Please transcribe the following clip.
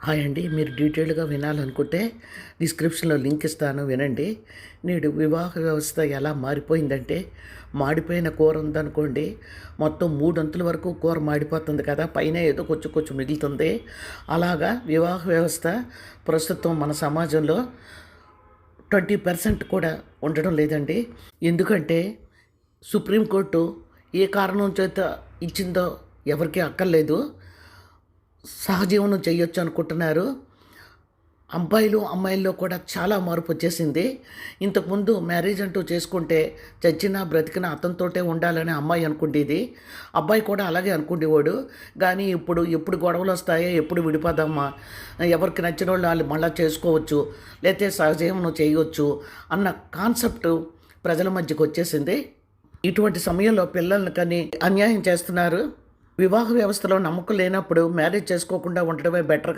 Hi అండి. మీరు డీటెయిల్డ్గా వినాలనుకుంటే డిస్క్రిప్షన్లో లింక్ ఇస్తాను, వినండి. నేడు వివాహ వ్యవస్థ ఎలా మారిపోయిందంటే, మాడిపోయిన కూర ఉందనుకోండి, మొత్తం మూడొంతుల వరకు కూర మాడిపోతుంది కదా, పైన ఏదో కొంచెం కొంచెం మిగులుతుంది. అలాగా వివాహ వ్యవస్థ ప్రస్తుతం మన సమాజంలో 20% కూడా ఉండడం లేదండి. ఎందుకంటే సుప్రీంకోర్టు ఏ కారణం చేత ఇచ్చిందో ఎవరికీ అక్కర్లేదు. సహజీవనం చేయొచ్చు అనుకుంటున్నారు. అబ్బాయిలు అమ్మాయిల్లో కూడా చాలా మార్పు వచ్చేసింది. ఇంతకుముందు మ్యారేజ్ అంటూ చేసుకుంటే చచ్చినా బ్రతికినా అతనితోటే ఉండాలని అమ్మాయి అనుకుండేది, అబ్బాయి కూడా అలాగే అనుకునేవాడు. కానీ ఇప్పుడు ఎప్పుడు గొడవలు వస్తాయో, ఎప్పుడు విడిపోదామా, ఎవరికి నచ్చిన వాళ్ళు మళ్ళీ చేసుకోవచ్చు, లేకపోతే సహజీవనం చేయవచ్చు అన్న కాన్సెప్ట్ ప్రజల మధ్యకు వచ్చేసింది. ఇటువంటి సమయంలో పిల్లల్ని కానీ అన్యాయం చేస్తున్నారు. వివాహ వ్యవస్థలో నమ్మకం లేనప్పుడు మ్యారేజ్ చేసుకోకుండా ఉండడమే బెటర్ కదా.